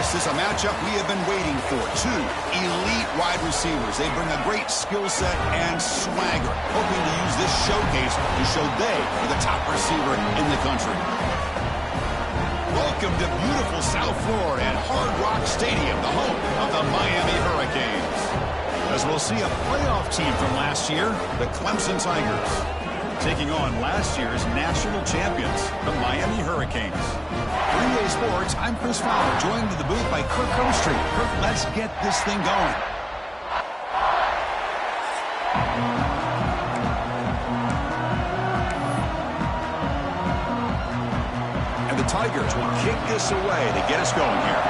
This is a matchup we have been waiting for. Two elite wide receivers. They bring a great skill set and swagger, hoping to use this showcase to show they are the top receiver in the country. Welcome to beautiful South Florida and Hard Rock Stadium, the home of the Miami Hurricanes. As we'll see a playoff team from last year, the Clemson Tigers, taking on last year's national champions, the Miami Hurricanes. 3A Sports, I'm Chris Fowler, joined to the booth by Kirk Overstreet. Kirk, let's get this thing going. And the Tigers will kick this away to get us going here.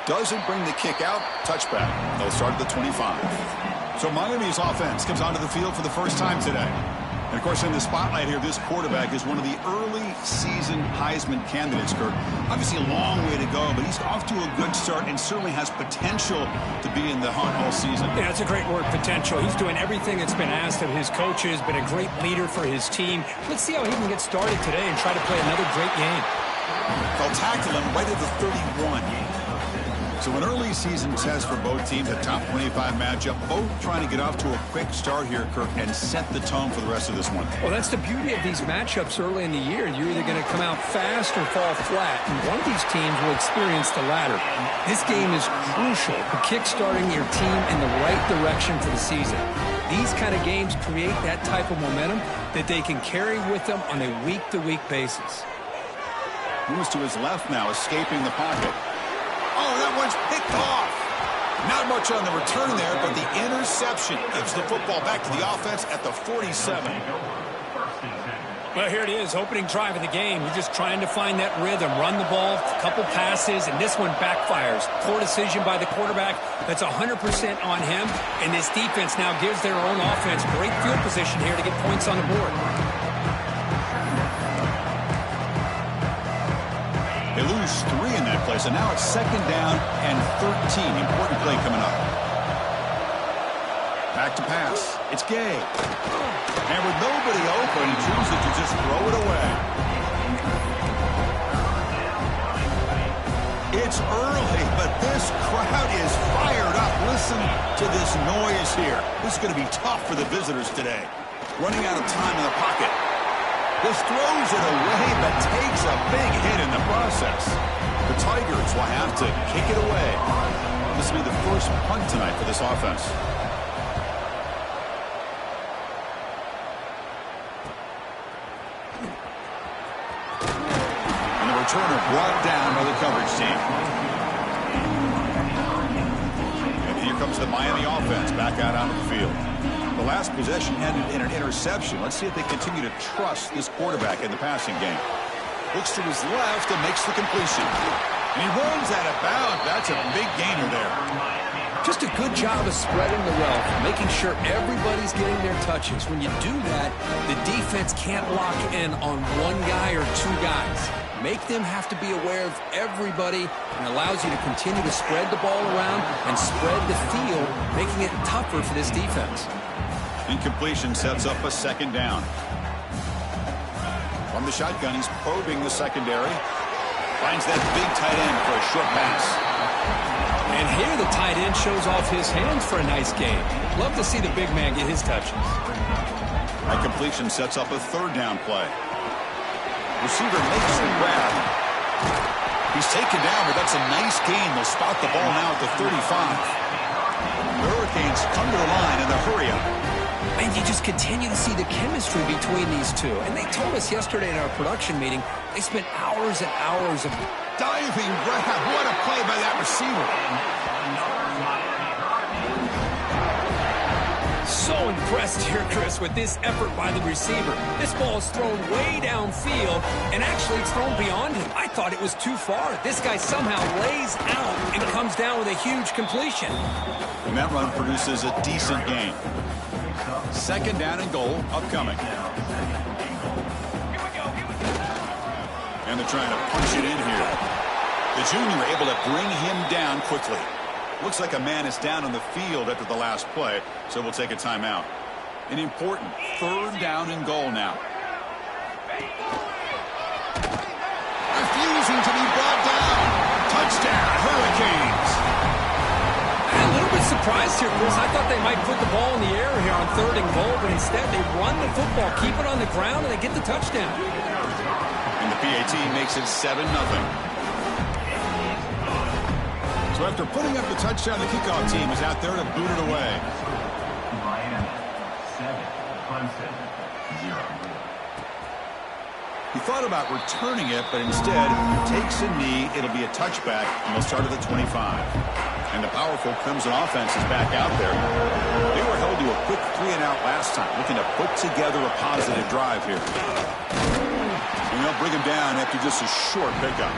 Doesn't bring the kick out. Touchback. They'll start at the 25. So Miami's offense comes onto the field for the first time today. And, of course, in the spotlight here, this quarterback is one of the early season Heisman candidates, Kirk. Obviously a long way to go, but he's off to a good start and certainly has potential to be in the hunt all season. Yeah, that's a great word, potential. He's doing everything that's been asked of his coaches, been a great leader for his team. Let's see how he can get started today and try to play another great game. They'll tackle him right at the 31. So an early season test for both teams, a top 25 matchup, both trying to get off to a quick start here, Kirk, and set the tone for the rest of this one. Well, that's the beauty of these matchups early in the year. You're either going to come out fast or fall flat, and one of these teams will experience the latter. This game is crucial for kick-starting your team in the right direction for the season. These kind of games create that type of momentum that they can carry with them on a week-to-week basis. Moves to his left now, escaping the pocket. Oh, that one's picked off. Not much on the return there, but the interception gives the football back to the offense at the 47. Well, here it is, opening drive of the game. You're just trying to find that rhythm, run the ball, a couple passes, and this one backfires. Poor decision by the quarterback. That's 100% on him, and this defense now gives their own offense great field position here to get points on the board. They lose 3 in that play, so now it's second down and 13. Important play coming up. Back to pass. It's Gay. And with nobody open, he chooses to just throw it away. It's early, but this crowd is fired up. Listen to this noise here. This is going to be tough for the visitors today. Running out of time in the pocket. This throws it away, but takes a big hit in the process. The Tigers will have to kick it away. This will be the first punt tonight for this offense. And the returner brought down by the coverage team. And here comes the Miami offense back out onto the field. The last possession ended in an interception. Let's see if they continue to trust this quarterback in the passing game. Looks to his left and makes the completion. And he runs out of bounds. That's a big gainer there. Just a good job of spreading the wealth, making sure everybody's getting their touches. When you do that, the defense can't lock in on one guy or two guys. Make them have to be aware of everybody, and allows you to continue to spread the ball around and spread the field, making it tougher for this defense. Incompletion sets up a second down. From the shotgun, he's probing the secondary. Finds that big tight end for a short pass. And here the tight end shows off his hands for a nice game. Love to see the big man get his touches. That completion sets up a third down play. Receiver makes the grab. He's taken down, but that's a nice gain. They'll spot the ball now at the 35. The Hurricanes come to the line in the hurry up. And you just continue to see the chemistry between these two. And they told us yesterday in our production meeting, they spent hours and hours of diving grab. What a play by that receiver. So impressed here, Chris, with this effort by the receiver. This ball is thrown way downfield, and actually it's thrown beyond him. I thought it was too far. This guy somehow lays out and comes down with a huge completion. And that run produces a decent gain. Second down and goal upcoming. And they're trying to punch it in here. The junior able to bring him down quickly. Looks like a man is down on the field after the last play, so we'll take a timeout. An important third down and goal now. posing to be brought down. Touchdown, Hurricanes. I'm a little bit surprised here, Chris. I thought they might put the ball in the air here on 3rd and goal, but instead they run the football, keep it on the ground, and they get the touchdown. And the PAT makes it 7-0. So after putting up the touchdown, the kickoff team is out there to boot it away. Miami 7, Clemson 0. He thought about returning it, but instead takes a knee. It'll be a touchback, and they'll start at the 25. And the powerful Clemson offense is back out there. They were held to a quick 3-and-out last time, looking to put together a positive drive here. And they'll bring him down after just a short pickup.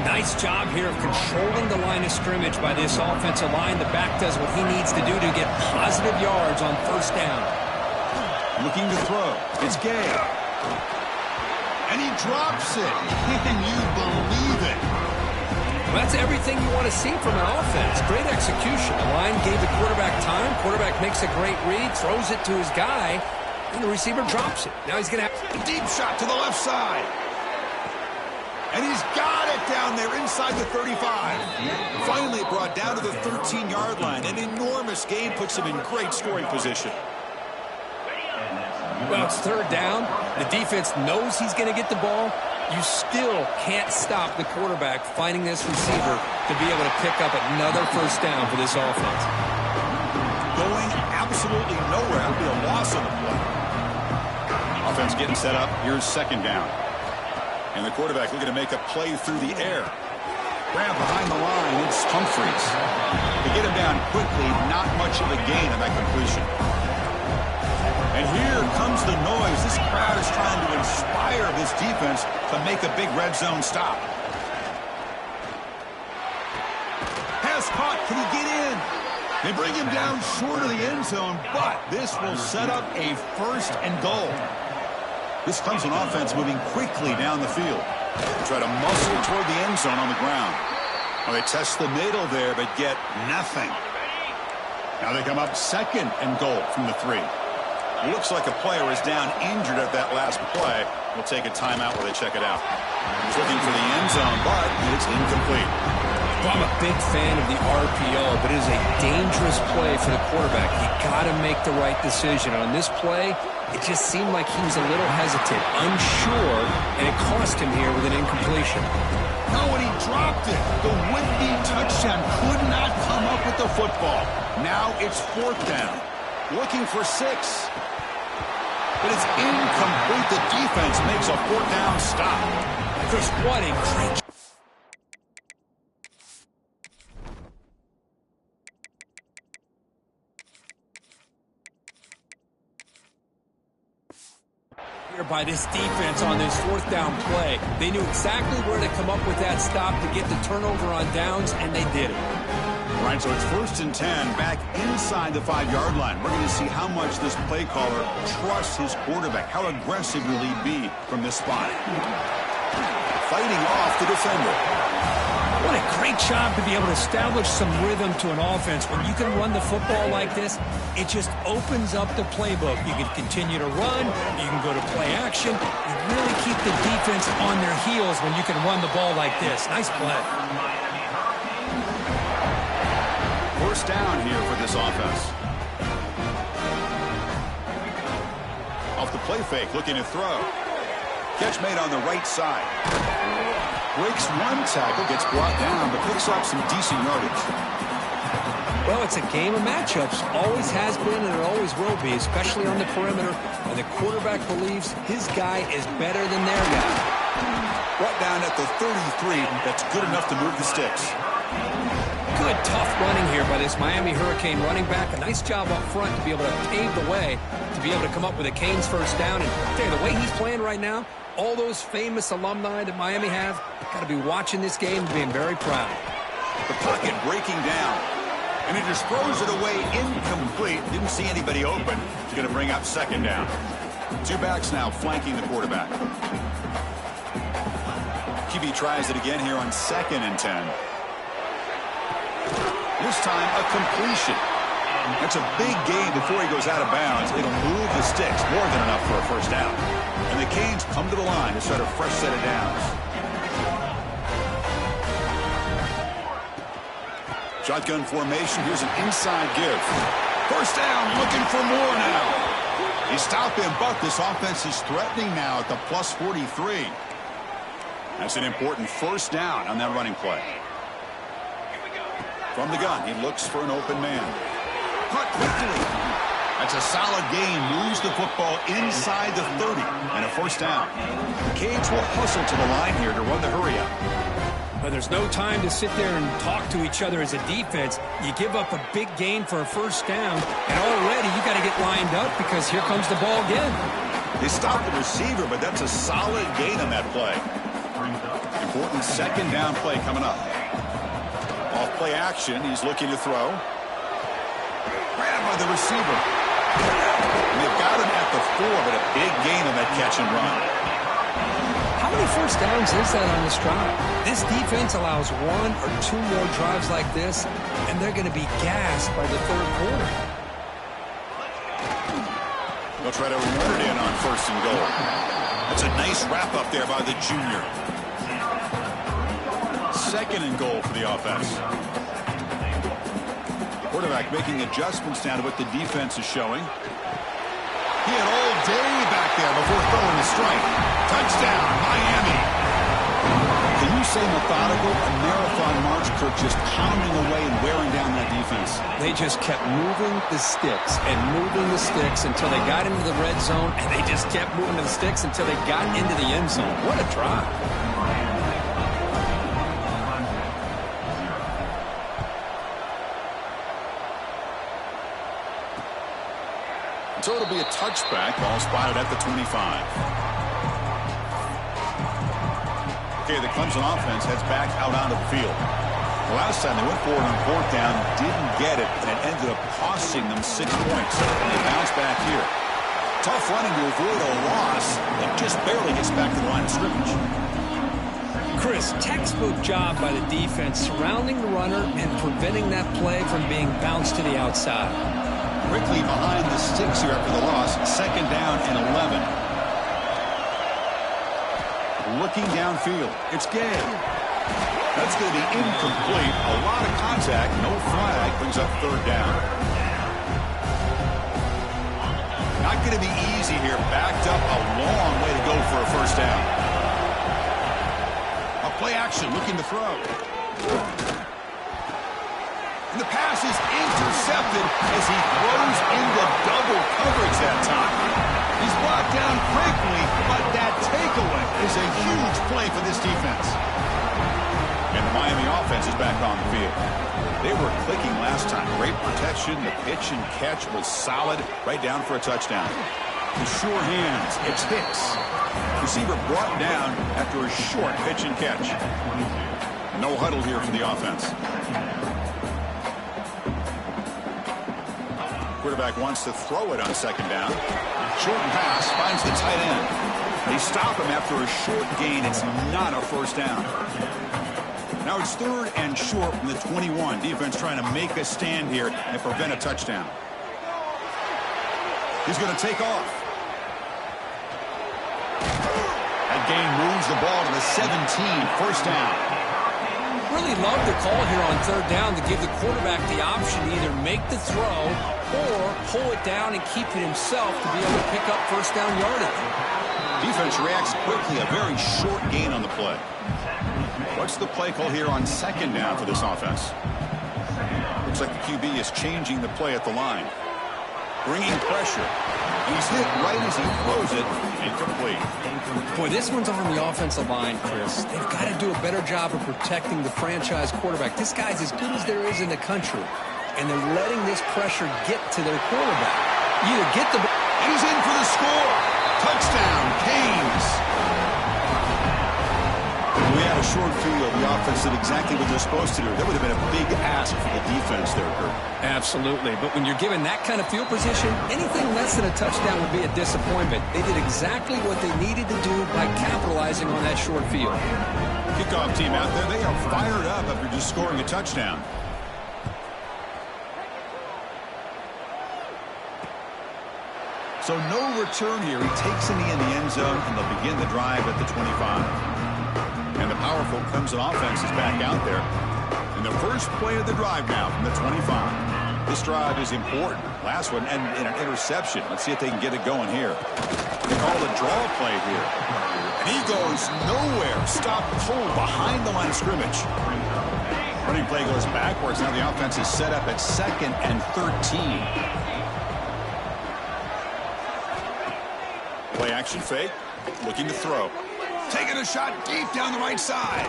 Nice job here of controlling the line of scrimmage by this offensive line. The back does what he needs to do to get positive yards on 1st down. Looking to throw. It's Gay. And he drops it. Can you believe it? Well, that's everything you want to see from an offense. Great execution. The line gave the quarterback time. Quarterback makes a great read, throws it to his guy, and the receiver drops it. Now he's going to have a deep shot to the left side. And he's got it down there inside the 35. Finally brought down to the 13-yard line. An enormous gain puts him in great scoring position. Well, it's 3rd down. The defense knows he's going to get the ball. You still can't stop the quarterback finding this receiver to be able to pick up another 1st down for this offense. Going absolutely nowhere. It'll be a loss on the play. Offense getting set up. Here's 2nd down. And the quarterback looking to make a play through the air. Grab behind the line. It's Humphreys. They get him down quickly. Not much of a gain on that completion. And here comes the noise. This crowd is trying to inspire this defense to make a big red zone stop. Pass caught. Can he get in? They bring him down short of the end zone, but this will set up a 1st and goal. This Clemson offense moving quickly down the field. They try to muscle toward the end zone on the ground. Well, they test the middle there, but get nothing. Now they come up 2nd and goal from the 3. Looks like a player is down injured at that last play. We'll take a timeout while they check it out. He's looking for the end zone, but it's incomplete. Well, I'm a big fan of the RPO, but it is a dangerous play for the quarterback. You got to make the right decision. On this play, it just seemed like he was a little hesitant, unsure, and it cost him here with an incompletion. No, and he dropped it. The would-be touchdown could not come up with the football. Now it's 4th down. Looking for 6. But it's incomplete. The defense makes a 4th down stop. Chris, what a great by this defense on this 4th down play. They knew exactly where to come up with that stop to get the turnover on downs, and they did it. All right, so it's 1st and 10 back inside the 5-yard line. We're going to see how much this play caller trusts his quarterback. How aggressive will he be from this spot? Fighting off the defender. What a great job to be able to establish some rhythm to an offense. When you can run the football like this, it just opens up the playbook. You can continue to run. You can go to play action. You really keep the defense on their heels when you can run the ball like this. Nice play. 1st down here for this offense. Off the play fake, looking to throw. Catch made on the right side. Breaks one tackle, gets brought down, but picks up some decent yardage. Well, it's a game of matchups. Always has been and it always will be, especially on the perimeter. And the quarterback believes his guy is better than their guy. Brought down at the 33. That's good enough to move the sticks. Good, tough running here by this Miami Hurricane running back. A nice job up front to be able to pave the way, to be able to come up with a Canes 1st down. And I tell you, the way he's playing right now, all those famous alumni that Miami have got to be watching this game and being very proud. The pocket breaking down. And he just throws it away incomplete. Didn't see anybody open. He's going to bring up 2nd down. 2 backs now flanking the quarterback. QB tries it again here on 2nd and 10. This time a completion. That's a big gain before he goes out of bounds. It'll move the sticks more than enough for a 1st down. And the Canes come to the line to start a fresh set of downs. Shotgun formation. Here's an inside give. First down, looking for more now. He stopped him, but this offense is threatening now at the plus 43. That's an important first down on that running play. From the gun, he looks for an open man. Cut quickly. That's a solid gain. Moves the football inside the 30 and a first down. The Canes will hustle to the line here to run the hurry up. But there's no time to sit there and talk to each other as a defense. You give up a big gain for a first down, and already you got to get lined up because here comes the ball again. They stopped the receiver, but that's a solid gain on that play. Important second down play coming up. Off play action, he's looking to throw. Grabbed by the receiver. And they've got him at the 4, but a big gain on that catch and run. How many first downs is that on this drive? This defense allows 1 or 2 more drives like this, and they're going to be gassed by the third quarter. They'll try to run it in on first and goal. That's a nice wrap up there by the junior. Second and goal for the offense. Quarterback making adjustments now to what the defense is showing. He had all day back there before throwing the strike. Touchdown, Miami. Can you say methodical? A marathon march, Kirk, just pounding away and wearing down that defense. They just kept moving the sticks and moving the sticks until they got into the red zone, and they just kept moving the sticks until they got into the end zone. What a drive. So it'll be a touchback. Ball spotted at the 25. Okay, the Clemson offense heads back out onto the field. The last time they went forward on fourth down, didn't get it, and it ended up costing them 6 points. And they bounce back here. Tough running to avoid a loss. It just barely gets back to the line of scrimmage. Chris, textbook job by the defense surrounding the runner and preventing that play from being bounced to the outside. Quickly behind the sticks here after the loss. Second down and 11. Looking downfield. It's Gay. That's going to be incomplete. A lot of contact. No flag. Brings up third down. Not going to be easy here. Backed up a long way to go for a first down. A play action. Looking to throw. And the pass is intercepted as he throws into double coverage that time. He's brought down quickly, but that takeaway is a huge play for this defense. And the Miami offense is back on the field. They were clicking last time. Great protection. The pitch and catch was solid. Right down for a touchdown. With sure hands, it's Hicks. Receiver brought down after a short pitch and catch. No huddle here for the offense. Quarterback wants to throw it on second down. Short pass finds the tight end. They stop him after a short gain. It's not a first down. Now it's third and short from the 21. Defense trying to make a stand here and prevent a touchdown. He's going to take off. That gain moves the ball to the 17. First down. Really love the call here on third down to give the quarterback the option to either make the throw or pull it down and keep it himself to be able to pick up first down yardage. Defense reacts quickly. A very short gain on the play. What's the play call here on second down for this offense? Looks like the QB is changing the play at the line. Bringing pressure. And he's hit right as he throws it. Incomplete. Boy, this one's on the offensive line, Chris. They've got to do a better job of protecting the franchise quarterback. This guy's as good as there is in the country. And they're letting this pressure get to their quarterback. You either get the... And he's in for the score. Touchdown, Canes. If we had a short field, the offense did exactly what they're supposed to do. That would have been a big ask for the defense there, Kurt. Absolutely. But when you're given that kind of field position, anything less than a touchdown would be a disappointment. They did exactly what they needed to do by capitalizing on that short field. Kickoff team out there, they are fired up after just scoring a touchdown. So no return here. He takes in the end zone, and they'll begin the drive at the 25. And the powerful Clemson offense is back out there. And the first play of the drive now from the 25. This drive is important. Last one ended in an interception. Let's see if they can get it going here. They call the draw play here. And he goes nowhere. Stopped cold behind the line of scrimmage. Running play goes backwards. Now the offense is set up at 2nd and 13. Play action fake. Looking to throw. Taking a shot deep down the right side.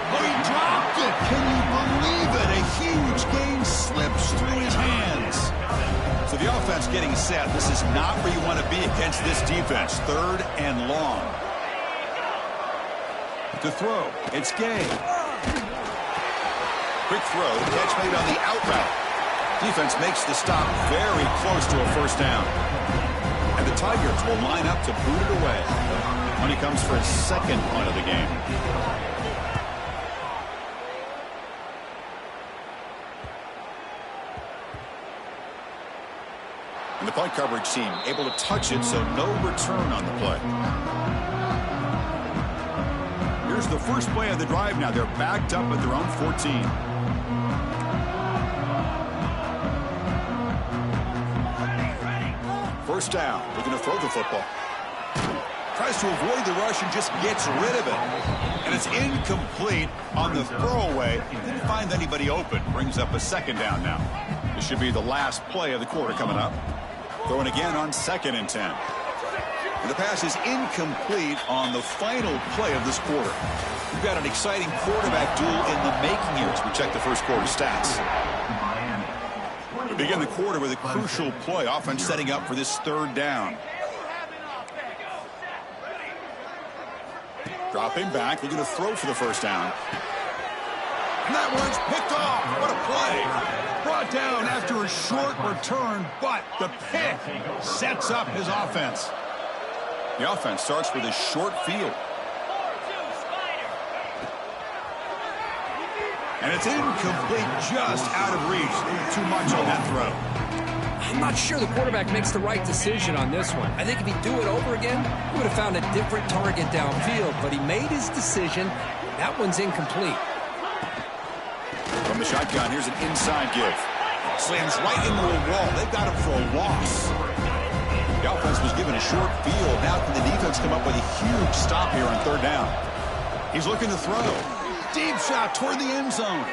Oh, he dropped it. Can you believe it? A huge gain slips through his hands. So the offense getting set. This is not where you want to be against this defense. 3rd and long. To throw. It's Gay. Quick throw. Catch made on the out route. Defense makes the stop very close to a first down. And the Tigers will line up to boot it away when he comes for his 2nd punt of the game. And the punt coverage team able to touch it, so no return on the play. Here's the first play of the drive now. They're backed up at their own 14. First down. Looking to throw the football. Tries to avoid the rush and just gets rid of it. And it's incomplete on the throwaway. Didn't find anybody open. Brings up a 2nd down now. This should be the last play of the quarter coming up. Throwing again on 2nd and 10. And the pass is incomplete on the final play of this quarter. We've got an exciting quarterback duel in the making here as we check the first quarter stats. We begin the quarter with a crucial play. Offense setting up for this 3rd down. Dropping back, looking to throw for the first down. And that one's picked off. What a play. Brought down after a short return, but the pick sets up his offense. The offense starts with a short field. And it's incomplete, just out of reach. Too much on that throw. I'm not sure the quarterback makes the right decision on this one. I think if he'd do it over again, he would have found a different target downfield, but he made his decision. That one's incomplete. From the shotgun, here's an inside give. Slams right into a wall. They've got him for a loss. The offense was given a short field. Now can the defense come up with a huge stop here on 3rd down? He's looking to throw. Deep shot toward the end zone.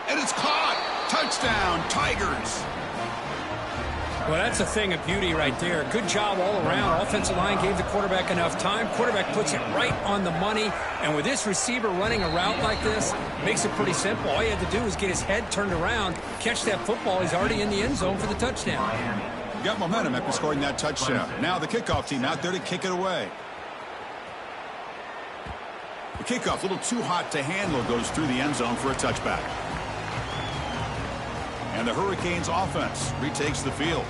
And it's caught. Touchdown, Tigers. Well, that's a thing of beauty right there. Good job all around. Offensive line gave the quarterback enough time. Quarterback puts it right on the money. And with this receiver running a route like this, makes it pretty simple. All you had to do was get his head turned around, catch that football. He's already in the end zone for the touchdown. Got momentum after scoring that touchdown. Now the kickoff team out there to kick it away. The kickoff, a little too hot to handle, goes through the end zone for a touchback. And the Hurricanes offense retakes the field.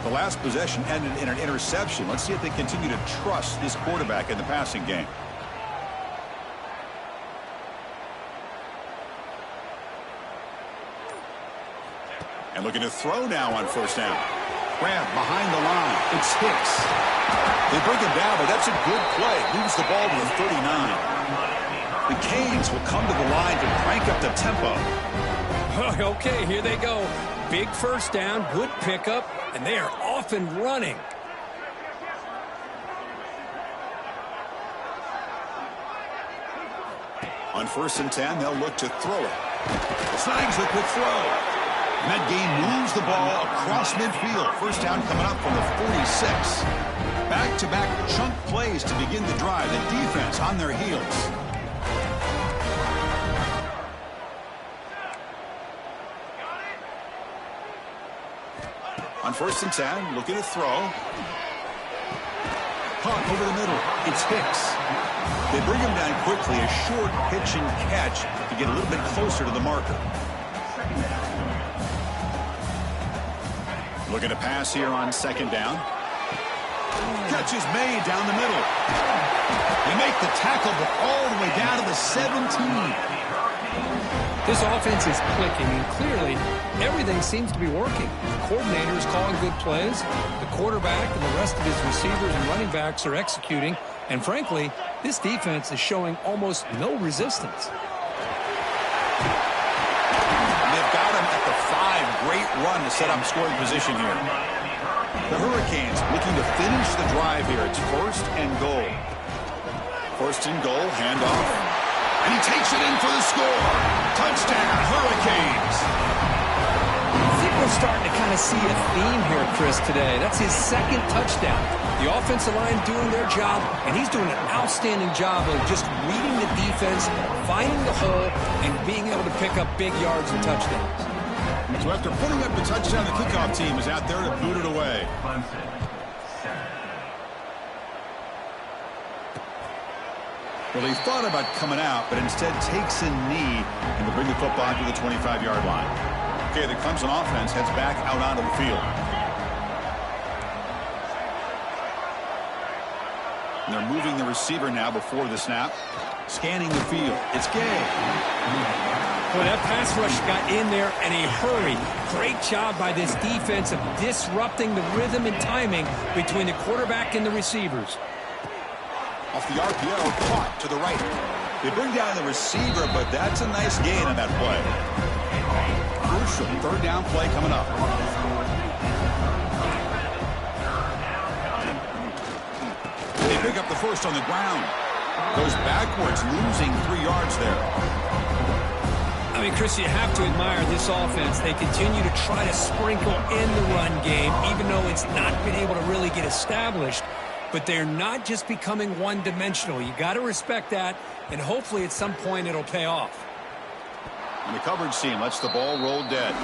The last possession ended in an interception. Let's see if they continue to trust this quarterback in the passing game. And looking to throw now on first down. Grab behind the line. It's Hicks. They bring him down, but that's a good play. Moves the ball to the 39. The Canes will come to the line to crank up the tempo. Okay, here they go. Big first down, good pickup, and they are off and running. On 1st and 10, they'll look to throw it. Snags the quick throw. And that game moves the ball across midfield. First down coming up from the 46. Back-to-back chunk plays to begin the drive. The defense on their heels. On 1st and 10, looking to throw. Punt over the middle. It's Hicks. They bring him down quickly. A short pitch and catch to get a little bit closer to the marker. Looking to pass here on 2nd down. Catch is made down the middle. They make the tackle, but all the way down to the 17. This offense is clicking, and clearly everything seems to be working. The coordinator is calling good plays. The quarterback and the rest of his receivers and running backs are executing. And frankly, this defense is showing almost no resistance. run to set up scoring position here. The Hurricanes looking to finish the drive here. It's 1st and goal. 1st and goal, handoff. And he takes it in for the score. Touchdown, Hurricanes. I think we're starting to kind of see a theme here, Chris, today. That's his 2nd touchdown. The offensive line doing their job, and he's doing an outstanding job of just reading the defense, finding the hole, and being able to pick up big yards and touchdowns. So after putting up the touchdown, the kickoff team is out there to boot it away. Clemson, 7. Well, he thought about coming out, but instead takes a knee and will bring the football to the 25-yard line. Okay, the Clemson offense heads back out onto the field. And they're moving the receiver now before the snap. Scanning the field. It's Gay. Boy, that pass rush got in there in a hurry. Great job by this defense of disrupting the rhythm and timing between the quarterback and the receivers. Off the RPO, caught to the right. They bring down the receiver, but that's a nice gain on that play. Crucial 3rd down play coming up. They pick up the 1st on the ground. Goes backwards, losing 3 yards there. I mean, Chris, you have to admire this offense. They continue to try to sprinkle in the run game, even though it's not been able to really get established. But they're not just becoming one-dimensional. You got to respect that, and hopefully at some point it'll pay off. And the coverage team lets the ball roll dead.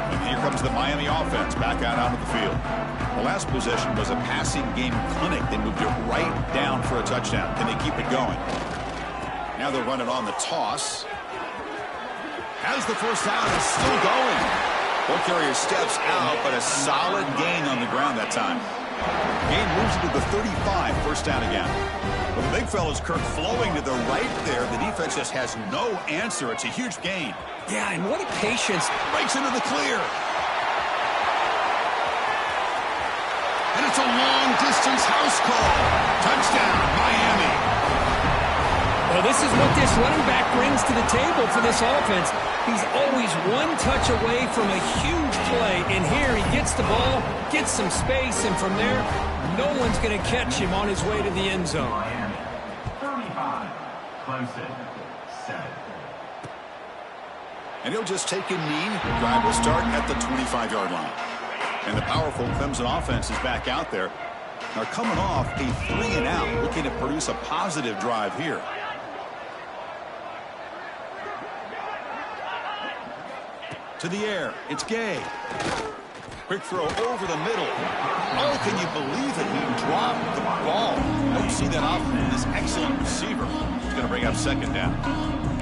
And here comes the Miami offense back out onto the field. The last possession was a passing game clinic. They moved it right down for a touchdown. Can they keep it going? Now they'll run it on the toss. Has the 1st down and still going. Ball carrier steps out, but a solid gain on the ground that time. Gain moves it to the 35, 1st down again. Well, the big fella's Kirk flowing to the right there. The defense just has no answer. It's a huge gain. Yeah, and what a patience. Breaks into the clear. And it's a long-distance house call. Touchdown, Miami. Well, this is what this running back brings to the table for this offense. He's always one touch away from a huge play, and here he gets the ball, gets some space, and from there, no one's going to catch him on his way to the end zone. Miami, 35. Clemson, 7. And he'll just take a knee. Drive will start at the 25-yard line. And the powerful Clemson offense is back out there. They're coming off a 3-and-out, looking to produce a positive drive here. To the air, it's Gay. Quick throw over the middle. Oh, can you believe it? He dropped the ball. Don't see that often from this excellent receiver. He's going to bring up 2nd down.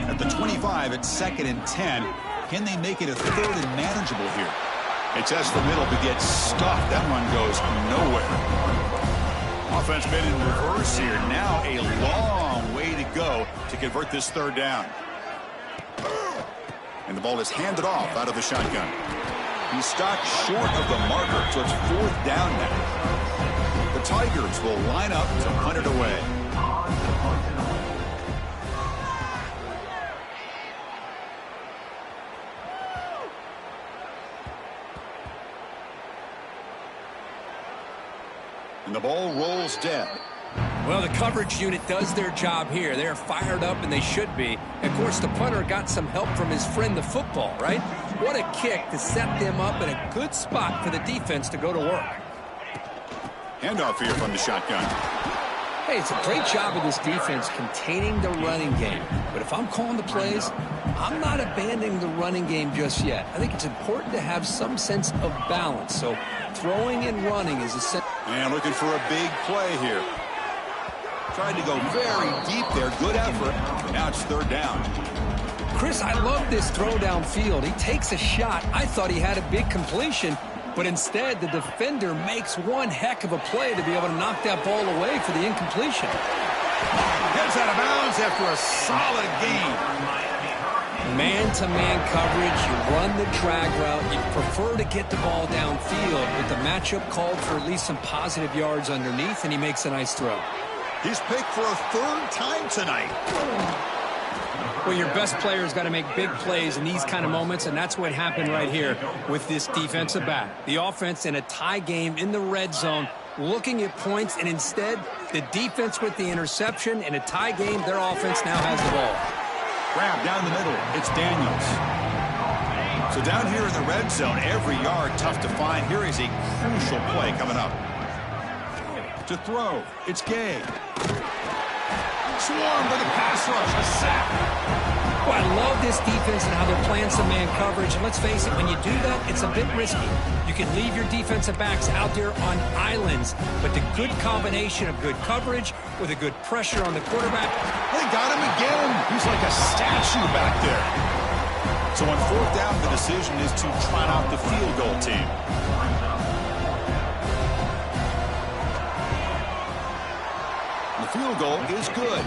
At the 25, it's 2nd and 10. Can they make it a 3rd and manageable here? They test the middle, but get stuffed. That run goes nowhere. Offense been in reverse here. Now a long way to go to convert this 3rd down. And the ball is handed off out of the shotgun. He's stopped short of the marker, so it's 4th down now. The Tigers will line up to punt it away. And the ball rolls dead. Well, the coverage unit does their job here. They're fired up, and they should be. Of course, the punter got some help from his friend, the football, right? What a kick to set them up in a good spot for the defense to go to work. Handoff here from the shotgun. Hey, it's a great job of this defense containing the running game. But if I'm calling the plays, I'm not abandoning the running game just yet. I think it's important to have some sense of balance. So throwing and running is essential. And looking for a big play here. Tried to go very deep there. Good effort. And now it's 3rd down. Chris, I love this throw downfield. He takes a shot. I thought he had a big completion, but instead the defender makes one heck of a play to be able to knock that ball away for the incompletion. Gets out of bounds after a solid gain. Man-to-man coverage, you run the drag route, you prefer to get the ball downfield, but the matchup called for at least some positive yards underneath, and he makes a nice throw. He's picked for a 3rd time tonight. Well, your best player's got to make big plays in these kind of moments, and that's what happened right here with this defensive back. The offense in a tie game in the red zone, looking at points, and instead, the defense with the interception. In a tie game, their offense now has the ball. Grab down the middle. It's Daniels. So down here in the red zone, every yard tough to find. Here is a crucial play coming up. To throw, it's Gay. Swarmed by the pass rush, a sack. Well, I love this defense and how they're playing some man coverage. And let's face it, when you do that, it's a bit risky. You can leave your defensive backs out there on islands, but the good combination of good coverage with a good pressure on the quarterback. They got him again. He's like a statue back there. So on fourth down, the decision is to trot out the field goal team. The field goal is good.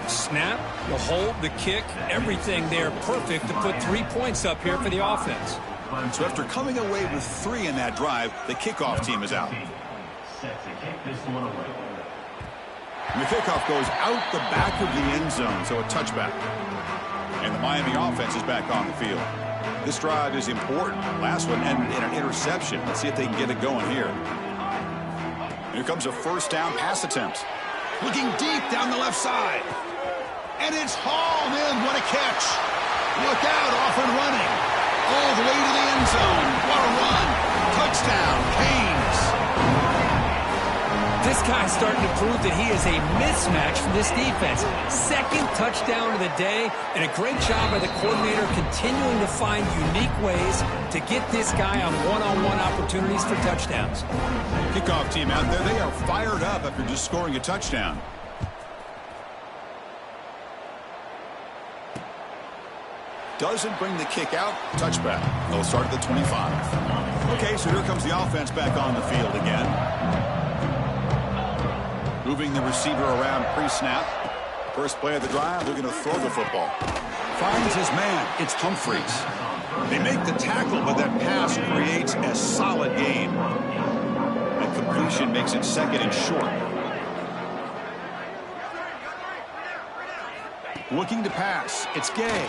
Snap, the hold, the kick, everything there perfect to put 3 points up here for the offense. So after coming away with 3 in that drive, the kickoff team is out. And the kickoff goes out the back of the end zone, so a touchback. And the Miami offense is back on the field. This drive is important. Last one ended in an interception. Let's see if they can get it going here. Here comes a first down pass attempt. Looking deep down the left side. And it's hauled in. What a catch. Look out, off and running. All the way to the end zone. What a run. Touchdown, Canes. This guy's starting to prove that he is a mismatch for this defense. Second touchdown of the day, and a great job by the coordinator continuing to find unique ways to get this guy on one-on-one opportunities for touchdowns. Kickoff team out there, they are fired up after just scoring a touchdown. Doesn't bring the kick out. Touchback. They'll start at the 25. Okay, so here comes the offense back on the field again. Moving the receiver around pre-snap. First play of the drive, they're going to throw the football. Finds his man. It's Humphreys. They make the tackle, but that pass creates a solid gain. That completion makes it second and short. Looking to pass. It's Gay.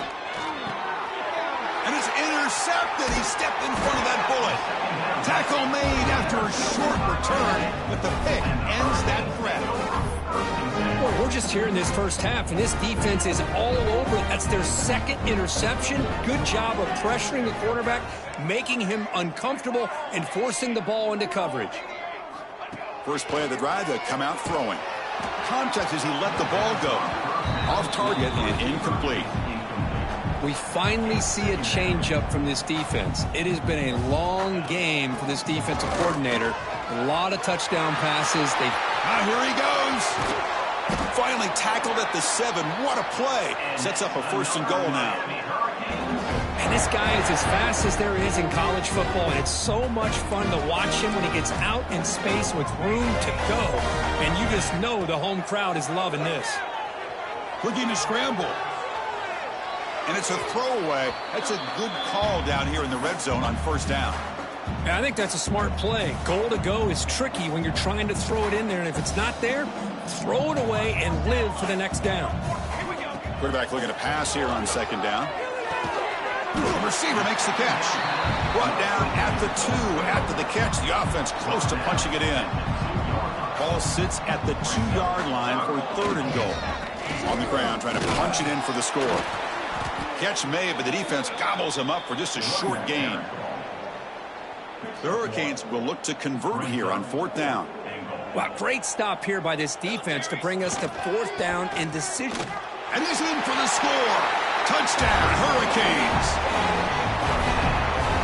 And it's intercepted. He stepped in front of that bullet. Tackle made after a short return, but the pick ends that threat. Well, we're just here in this first half, and this defense is all over it. That's their second interception. Good job of pressuring the quarterback, making him uncomfortable, and forcing the ball into coverage. First play of the drive, they come out throwing. Contact as he let the ball go. Off target and incomplete. We finally see a changeup from this defense. It has been a long game for this defensive coordinator. A lot of touchdown passes. Here he goes. Finally tackled at the 7. What a play. Sets up a first and goal now. And this guy is as fast as there is in college football, and it's so much fun to watch him when he gets out in space with room to go. And you just know the home crowd is loving this. Looking to scramble. And it's a throwaway. That's a good call down here in the red zone on first down. I think that's a smart play. Goal to go is tricky when you're trying to throw it in there, and if it's not there, throw it away and live for the next down. Quarterback looking to pass here on second down. The receiver makes the catch. Brought down at the 2 after the catch. The offense close to punching it in. Ball sits at the 2-yard line for third and goal. On the ground, trying to punch it in for the score. Catch made, but the defense gobbles him up for just a short gain. The Hurricanes will look to convert here on fourth down. Wow, great stop here by this defense to bring us to fourth down and decision. And he's in for the score. Touchdown, Hurricanes.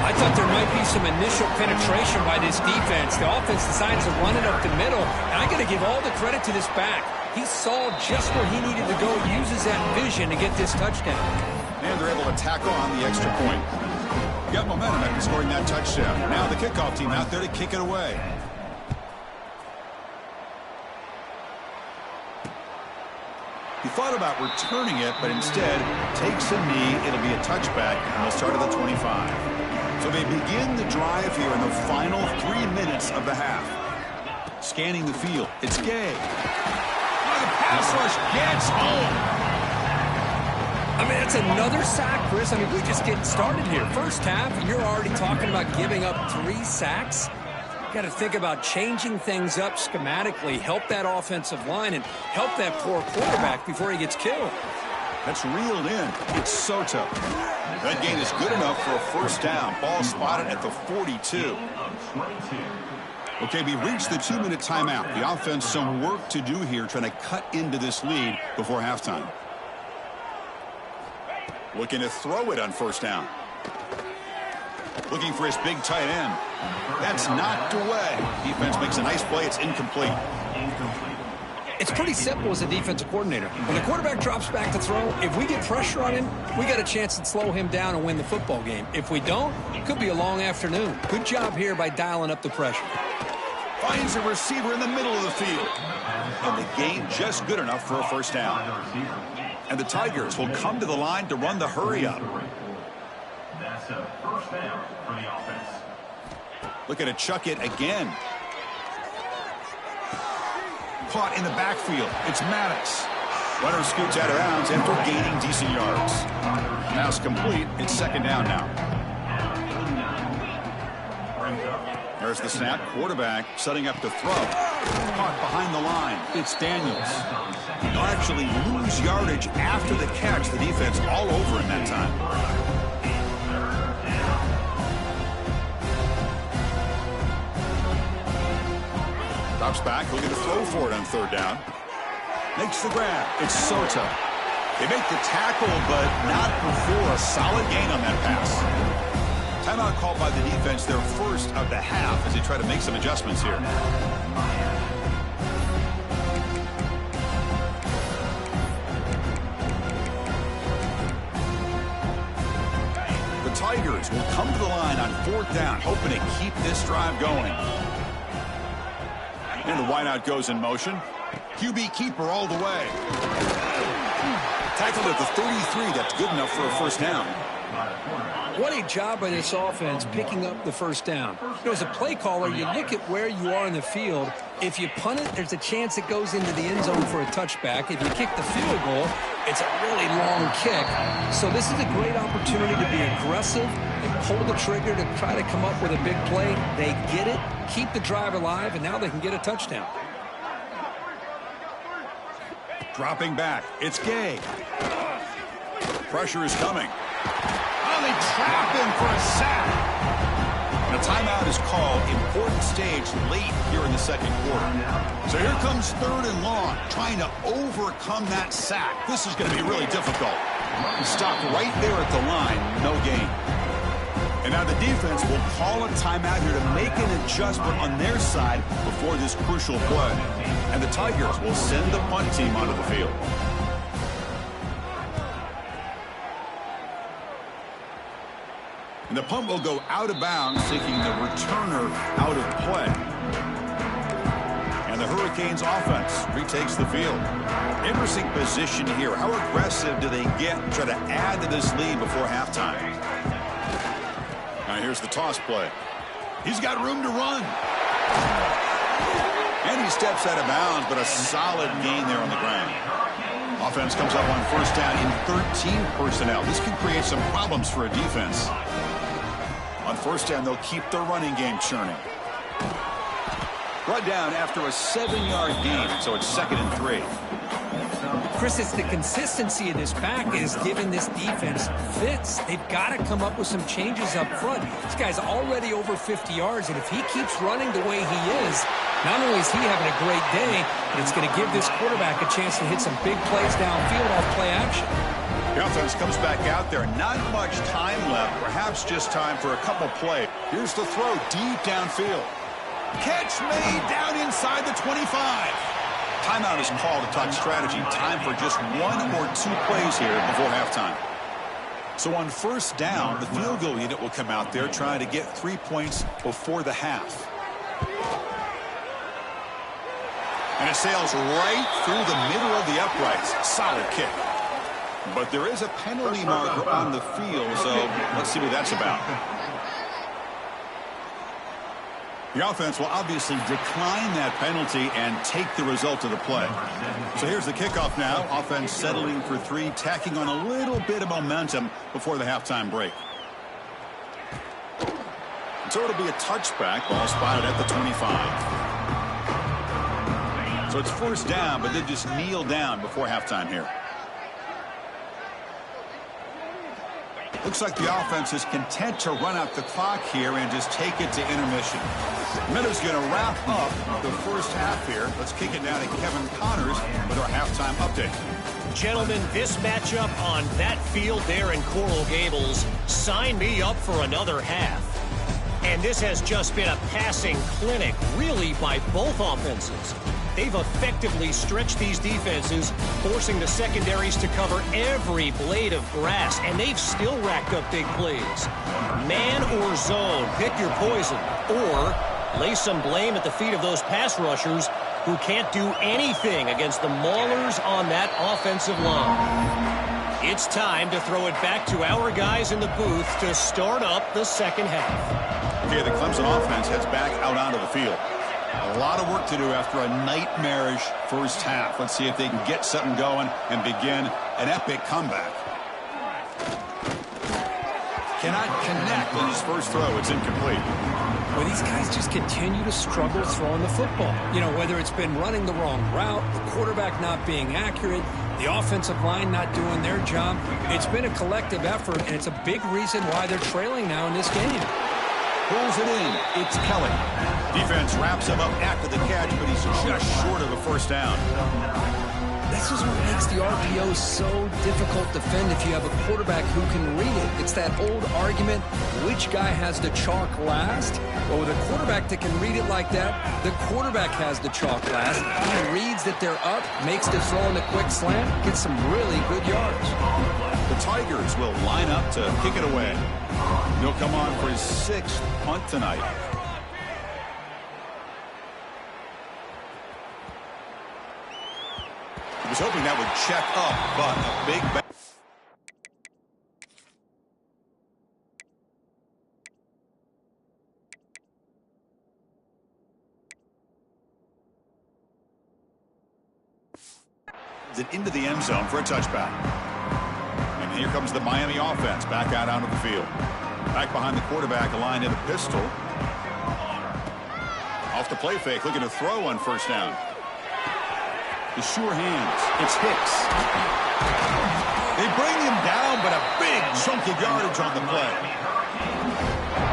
I thought there might be some initial penetration by this defense. The offense decides to run it up the middle, and I got to give all the credit to this back. He saw just where he needed to go, uses that vision to get this touchdown. And they're able to tackle on the extra point. Got momentum after scoring that touchdown. Now the kickoff team out there to kick it away. He thought about returning it, but instead takes a knee. It'll be a touchback, and they'll start at the 25. So they begin the drive here in the final 3 minutes of the half. Scanning the field. It's Gay. The pass rush gets home. I mean, it's another sack, Chris. I mean, we're just getting started here. First half, and you're already talking about giving up 3 sacks. Got to think about changing things up schematically, help that offensive line, and help that poor quarterback before he gets killed. That's reeled in. It's Soto. That gain is good enough for a first down. Ball spotted at the 42. Okay, we reached the 2-minute timeout. The offense some work to do here, trying to cut into this lead before halftime. Looking to throw it on first down. Looking for his big tight end. That's knocked away. Defense makes a nice play. It's incomplete. It's pretty simple as a defensive coordinator. When the quarterback drops back to throw, if we get pressure on him, we got a chance to slow him down and win the football game. If we don't, it could be a long afternoon. Good job here by dialing up the pressure. Finds a receiver in the middle of the field. And the gain just good enough for a first down. And the Tigers will come to the line to run the hurry up. That's a first down for the offense. Looking to chuck it again. Caught in the backfield. It's Maddox. Runner scoots out of bounds after gaining decent yards. Pass complete. It's second down now. There's the snap. Quarterback setting up to throw. Caught behind the line. It's Daniels. He'll actually lose yardage after the catch. The defense all over him that time. Drops back, looking to throw for it on third down. Makes the grab. It's Soto. They make the tackle, but not before a solid gain on that pass. Timeout called by the defense, their first of the half, as they try to make some adjustments here. The Tigers will come to the line on fourth down, hoping to keep this drive going. And the wideout goes in motion. QB keeper all the way. Tackled at the 33. That's good enough for a first down. What a job by this offense picking up the first down. You know, as a play caller, you look at where you are in the field. If you punt it, there's a chance it goes into the end zone for a touchback. If you kick the field goal, it's a really long kick. So this is a great opportunity to be aggressive and pull the trigger to try to come up with a big play. They get it, keep the drive alive, and now they can get a touchdown. Dropping back. It's Gay. Pressure is coming. Oh, they trap him for a sack. And a timeout is called. Important stage late here in the second quarter. So here comes third and long, trying to overcome that sack. This is going to be really difficult. He stopped right there at the line. No gain. And now the defense will call a timeout here to make an adjustment on their side before this crucial play. And the Tigers will send the punt team onto the field. And the punt will go out of bounds, taking the returner out of play. And the Hurricanes offense retakes the field. Interesting position here. How aggressive do they get to try to add to this lead before halftime? Now here's the toss play. He's got room to run. And he steps out of bounds, but a solid gain there on the ground. Offense comes up on first down in 13 personnel. This can create some problems for a defense. On first down, they'll keep their running game churning. Brought down after a 7-yard gain, so it's 2nd and 3. Chris, it's the consistency of this back is giving this defense fits. They've got to come up with some changes up front. This guy's already over 50 yards, and if he keeps running the way he is, not only is he having a great day, but it's going to give this quarterback a chance to hit some big plays downfield off play action. The offense comes back out there. Not much time left. Perhaps just time for a couple plays. Here's the throw deep downfield. Catch made down inside the 25. Timeout is called to talk strategy. Time for just 1 or 2 plays here before halftime. So on first down, the field goal unit will come out there trying to get 3 points before the half. And it sails right through the middle of the uprights. Solid kick. But there is a penalty marker on the field, so let's see what that's about. The offense will obviously decline that penalty and take the result of the play. So here's the kickoff now. Offense settling for 3, tacking on a little bit of momentum before the halftime break. So it'll be a touchback. Ball spotted at the 25. So it's first down, but they just kneel down before halftime here. Looks like the offense is content to run out the clock here and just take it to intermission. Miller's going to wrap up the first half here. Let's kick it down to Kevin Connors with our halftime update. Gentlemen, this matchup on that field there in Coral Gables, sign me up for another half. And this has just been a passing clinic, really, by both offenses. They've effectively stretched these defenses, forcing the secondaries to cover every blade of grass, and they've still racked up big plays. Man or zone, pick your poison, or lay some blame at the feet of those pass rushers who can't do anything against the maulers on that offensive line. It's time to throw it back to our guys in the booth to start up the second half. Okay, the Clemson offense heads back out onto the field. A lot of work to do after a nightmarish first half. Let's see if they can get something going and begin an epic comeback. Cannot connect on his first throw. It's incomplete. Well, these guys just continue to struggle throwing the football. You know, whether it's been running the wrong route, the quarterback not being accurate, the offensive line not doing their job. It's been a collective effort, and it's a big reason why they're trailing now in this game. Pulls it in. It's Kelly. Defense wraps him up after the catch, but he's just short of a first down. This is what makes the RPO so difficult to defend if you have a quarterback who can read it. It's that old argument, which guy has the chalk last? Well, with a quarterback that can read it like that, the quarterback has the chalk last. He reads that they're up, makes the throw in the quick slant, gets some really good yards. The Tigers will line up to kick it away. He'll come on for his 6th punt tonight. He was hoping that would check up, but a big into the end zone for a touchback. And here comes the Miami offense back out onto the field. Back behind the quarterback, aligned in a pistol. Off the play fake, looking to throw on first down. The sure hands. It's Hicks. They bring him down, but a big chunk of yardage on the play.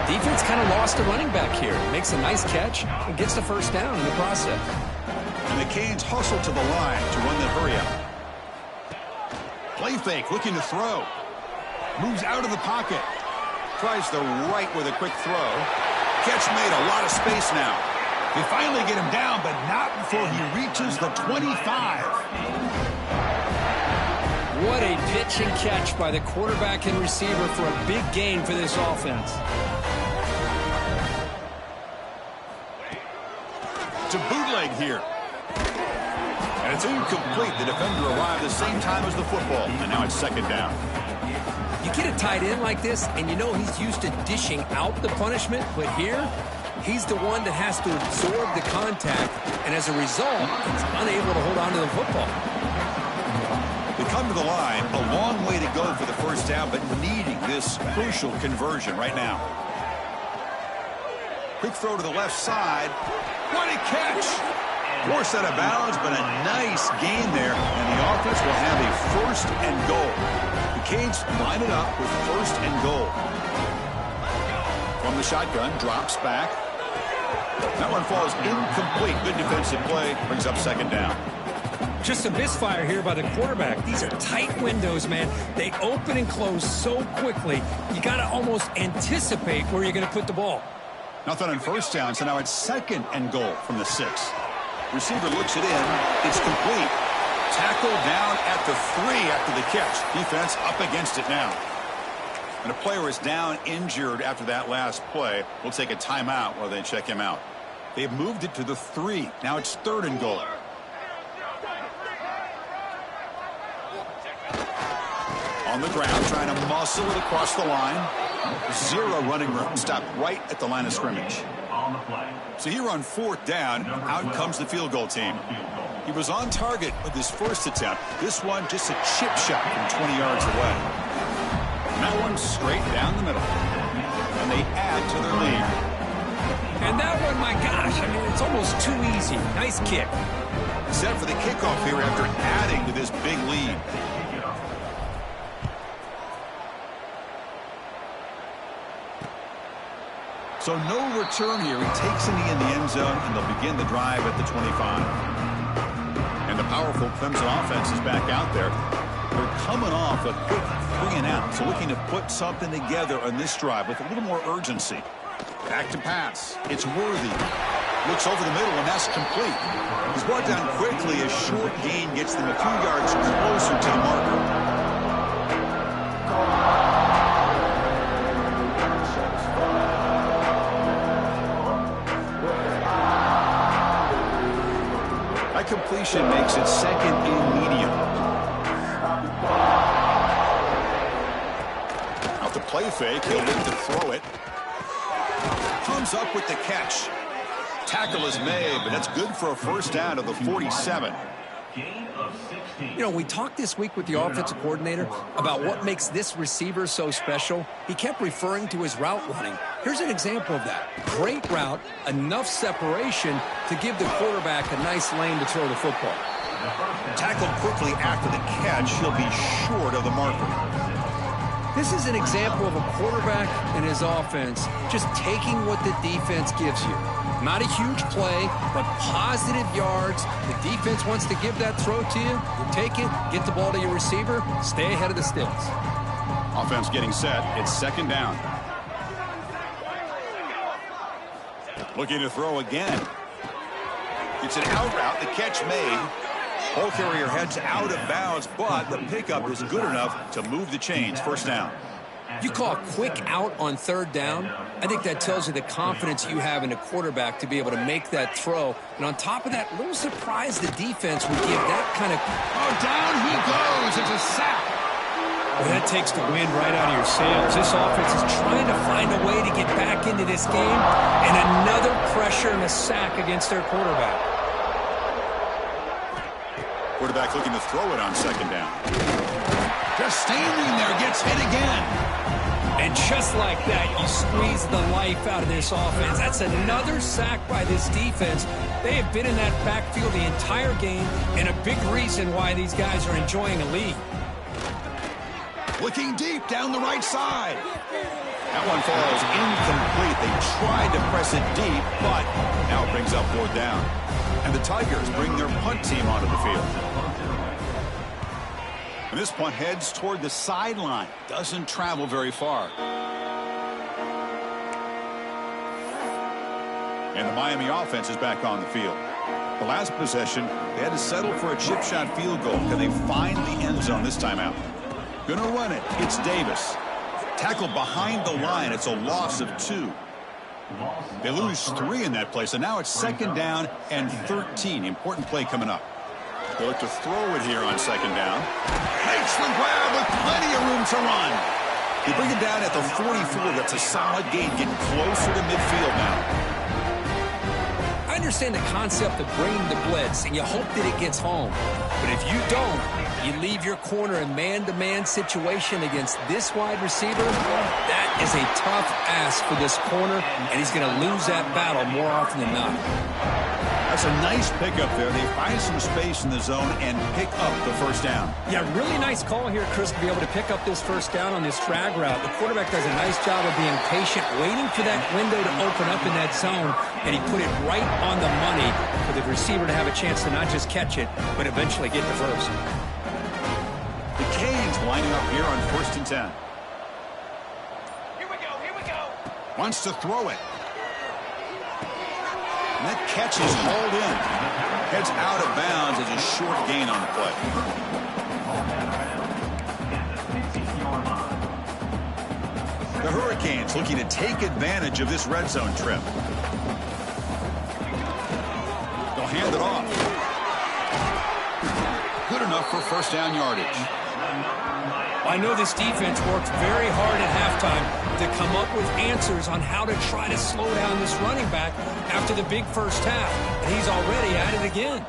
Defense kind of lost a running back here. Makes a nice catch and gets the first down in the process. And the Canes hustle to the line to run the hurry up. Play fake, looking to throw. Moves out of the pocket. Tries the right with a quick throw. Catch made, a lot of space now. They finally get him down, but not before he reaches the 25. What a pitch and catch by the quarterback and receiver for a big gain for this offense. It's a bootleg here. And it's incomplete. The defender arrived the same time as the football, and now it's second down. You get a tight end like this, and you know he's used to dishing out the punishment, but here, he's the one that has to absorb the contact, and as a result, he's unable to hold on to the football. They come to the line, a long way to go for the first down, but needing this crucial conversion right now. Quick throw to the left side. What a catch! Forced out of bounds, but a nice gain there, and the offense will have a first and goal. The Canes line it up with first and goal. From the shotgun, drops back. That one falls incomplete. Good defensive play, brings up second down. Just a misfire here by the quarterback. These are tight windows, man. They open and close so quickly. You got to almost anticipate where you're going to put the ball. Nothing on first down, so now it's second and goal from the 6. Receiver looks it in. It's complete. Tackled down at the 3 after the catch. Defense up against it now. And a player is down injured after that last play. We'll take a timeout while they check him out. They've moved it to the 3. Now it's third and goal. On the ground, trying to muscle it across the line. Zero running room. Stopped right at the line of scrimmage. on the play. So here on 4th down, out comes the field goal team. He was on target with his first attempt. This one just a chip shot from 20 yards away. And that one straight down the middle. And they add to their lead. And that one, my gosh, I mean, it's almost too easy. Nice kick. Set for the kickoff here after adding to this big lead. So no return here. He takes a knee in the end zone, and they'll begin the drive at the 25. And the powerful Clemson offense is back out there. They're coming off a quick 3-and-out, so looking to put something together on this drive with a little more urgency. Back to pass. It's Worthy. Looks over the middle, and that's complete. He's brought down quickly. A short gain gets them a few yards closer to the marker. That completion makes it second and medium. Out the play fake. He'll look to throw it. Comes up with the catch. Tackle is made, but that's good for a first down to the 47. You know, we talked this week with the offensive coordinator about what makes this receiver so special. He kept referring to his route running. Here's an example of that. Great route, enough separation to give the quarterback a nice lane to throw the football. Tackled quickly after the catch. He'll be short of the marker. This is an example of a quarterback and his offense just taking what the defense gives you. Not a huge play, but positive yards. The defense wants to give that throw to you. You take it, get the ball to your receiver, stay ahead of the sticks. Offense getting set. It's second down. Looking to throw again. It's an out route. The catch made. Ball carrier heads out of bounds, but the pickup is good enough to move the chains. First down. You call a quick out on 3rd down. I think that tells you the confidence you have in a quarterback to be able to make that throw. And on top of that, a little surprised the defense would give that kind of... Oh, down he goes. It's a sack. Well, that takes the wind right out of your sails. This offense is trying to find a way to get back into this game. And another pressure and a sack against their quarterback. Quarterback looking to throw it on 2nd down. Just standing there, gets hit again. And just like that, you squeeze the life out of this offense. That's another sack by this defense. They have been in that backfield the entire game, and a big reason why these guys are enjoying a lead. Looking deep down the right side. That one falls incomplete. They tried to press it deep, but now it brings up 4th down. And the Tigers bring their punt team onto the field. And this punt heads toward the sideline. Doesn't travel very far. And the Miami offense is back on the field. The last possession, they had to settle for a chip shot field goal. Can they find the end zone this time out? Gonna run it. It's Davis. Tackled behind the line. It's a loss of 2. They lose 3 in that play, so now it's 2nd down and 13. Important play coming up. They look to throw it here on 2nd down. Makes the grab with plenty of room to run. They bring it down at the 44. That's a solid gain, getting closer to midfield now. I understand the concept of bringing the blitz, and you hope that it gets home. But if you don't, you leave your corner in man-to-man situation against this wide receiver. That is a tough ask for this corner, and he's going to lose that battle more often than not. That's a nice pickup there. They find some space in the zone and pick up the first down. Yeah, really nice call here, Chris, to be able to pick up this first down on this drag route. The quarterback does a nice job of being patient, waiting for that window to open up in that zone, and he put it right on the money for the receiver to have a chance to not just catch it, but eventually get the first. The Canes lining up here on 1st and 10. Here we go. Wants to throw it. And that catch is hauled in. Heads out of bounds as a short gain on the play. The Hurricanes looking to take advantage of this red zone trip. They'll hand it off. Good enough for first down yardage. I know this defense worked very hard at halftime. to come up with answers on how to try to slow down this running back after the big first half. And he's already at it again.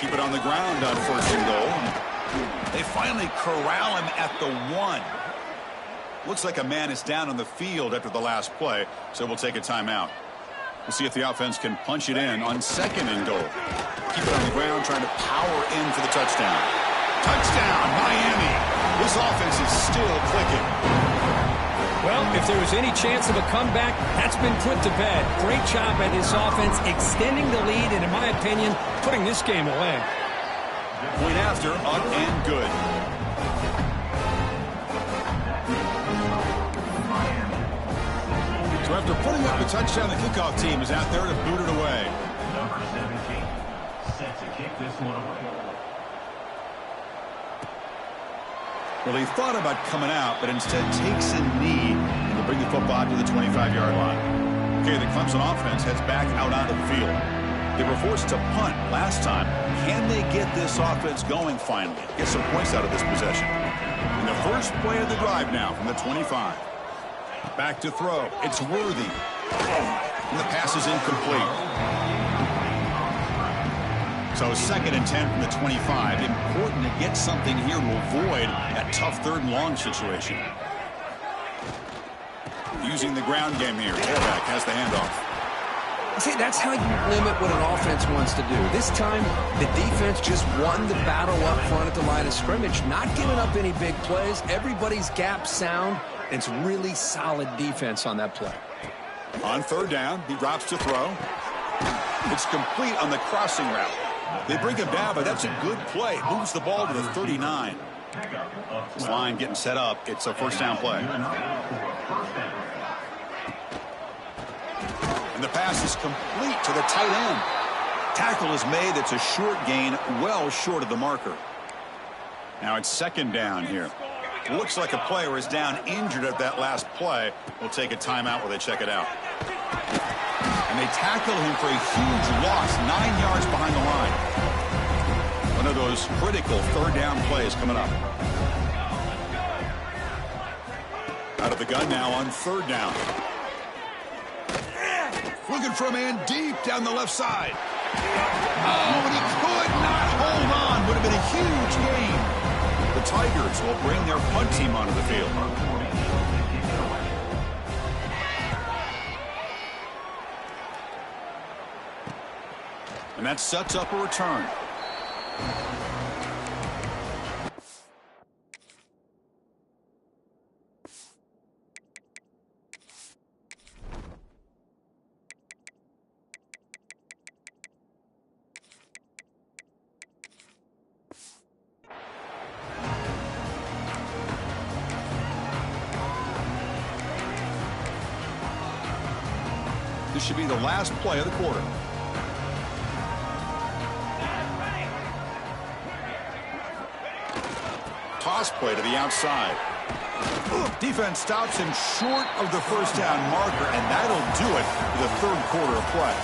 Keep it on the ground on 1st and goal. They finally corral him at the 1. Looks like a man is down on the field after the last play, so we'll take a timeout. We'll see if the offense can punch it in on 2nd and goal. Keep it on the ground, trying to power in for the touchdown. Touchdown, Miami. This offense is still clicking. Well, if there was any chance of a comeback, that's been put to bed. Great job by this offense extending the lead and, in my opinion, putting this game away. Point after, up and good. So after putting up the touchdown, the kickoff team is out there to boot it away. Number 17, set to kick this one away. Well, he thought about coming out, but instead takes a knee and will bring the football to the 25-yard line. Okay, the Clemson offense heads back out onto the field. They were forced to punt last time. Can they get this offense going finally? Get some points out of this possession. And the first play of the drive now from the 25. Back to throw. It's Worthy. And the pass is incomplete. So 2nd and 10 from the 25. Important to get something here to avoid that tough 3rd and long situation. Using the ground game here. Tailback has the handoff. See, that's how you limit what an offense wants to do. This time, the defense just won the battle up front at the line of scrimmage, not giving up any big plays. Everybody's gap sound. It's really solid defense on that play. On 3rd down, he drops to throw. It's complete on the crossing route. They bring him down, but that's a good play. Moves the ball to the 39. This line getting set up. It's a 1st down play. And the pass is complete to the tight end. Tackle is made. It's a short gain, well short of the marker. Now it's 2nd down here. Looks like a player is down injured at that last play. We'll take a timeout while they check it out. And they tackle him for a huge loss, 9 yards behind the line. One of those critical 3rd down plays coming up. Out of the gun now on 3rd down. Looking for a man deep down the left side. Oh, and he could not hold on. Would have been a huge gain. The Tigers will bring their punt team onto the field. And that sets up a return. This should be the last play of the quarter. Toss play to the outside. Defense stops him short of the 1st down marker, and that'll do it for the 3rd quarter of play.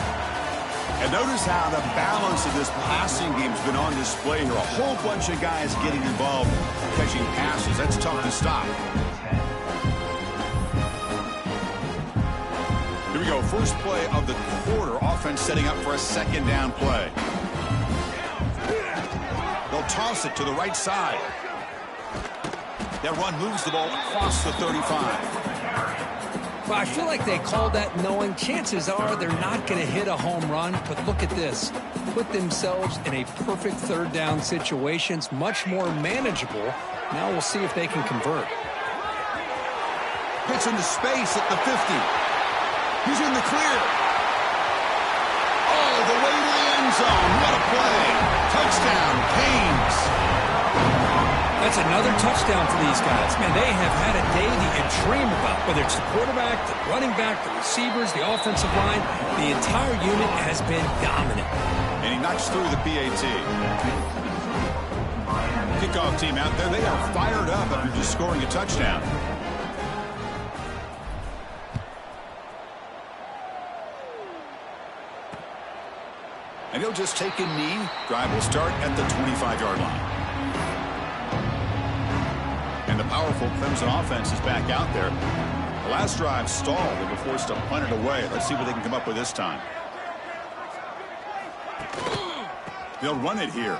And notice how the balance of this passing game has been on display here. A whole bunch of guys getting involved catching passes. That's tough to stop. Here we go. First play of the quarter. Offense setting up for a 2nd down play. They'll toss it to the right side. That run moves the ball across the 35. Well, I feel like they called that knowing chances are they're not going to hit a home run. But look at this. Put themselves in a perfect 3rd down situation. It's much more manageable. Now we'll see if they can convert. Gets into space at the 50. He's in the clear. Oh, the way to the end zone. What a play. Touchdown, Canes. That's another touchdown for these guys. Man, they have had a day that you dream about. Whether it's the quarterback, the running back, the receivers, the offensive line, the entire unit has been dominant. And he knocks through the PAT. Kickoff team out there, they are fired up after just scoring a touchdown. And he'll just take a knee. Drive will start at the 25-yard line. And the powerful Clemson offense is back out there. The last drive stalled. They were forced to punt it away. Let's see what they can come up with this time. They'll run it here.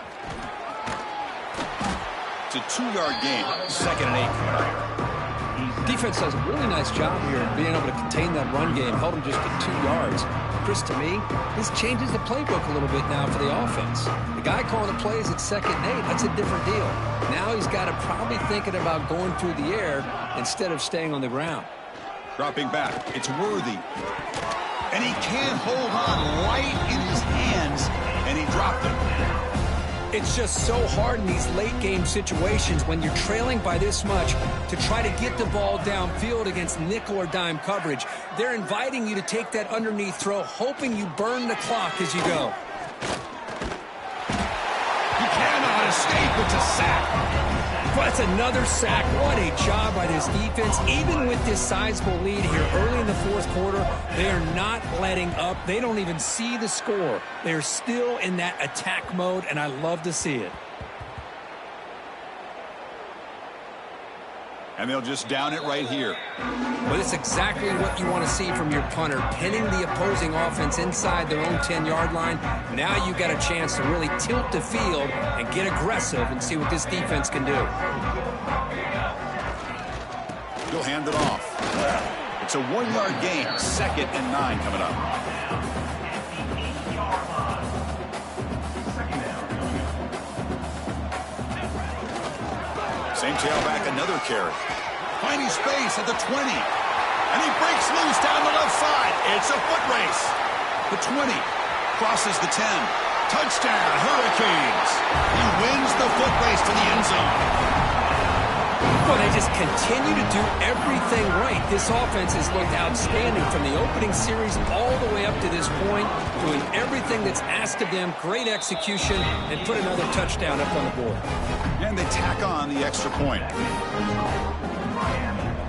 It's a 2-yard gain. 2nd and 8 coming up. Defense does a really nice job here of being able to contain that run game. Held him just to 2 yards. Chris, to me, this changes the playbook a little bit now for the offense. The guy calling the plays at 2nd and 8, that's a different deal. Now he's got to probably thinking about going through the air instead of staying on the ground. Dropping back. It's Worthy. And he can't hold on right in his hands, and he dropped it. It's just so hard in these late-game situations when you're trailing by this much to try to get the ball downfield against nickel or dime coverage. They're inviting you to take that underneath throw, hoping you burn the clock as you go. He cannot escape. It's a sack. That's another sack. What a job by this defense. Even with this sizable lead here early in the 4th quarter, they are not letting up. They don't even see the score. They're still in that attack mode, and I love to see it. And they'll just down it right here. Well, that's exactly what you want to see from your punter, pinning the opposing offense inside their own 10-yard line. Now you got a chance to really tilt the field and get aggressive and see what this defense can do. He'll hand it off. It's a 1-yard gain. 2nd and 9 coming up. Same tailback, another carry. Finding space at the 20. And he breaks loose down the left side. It's a foot race. The 20 crosses the 10. Touchdown, Hurricanes. He wins the foot race to the end zone. Well, they just continue to do everything right. This offense has looked outstanding from the opening series all the way up to this point, doing everything that's asked of them, great execution, and put another touchdown up on the board. And they tack on the extra point.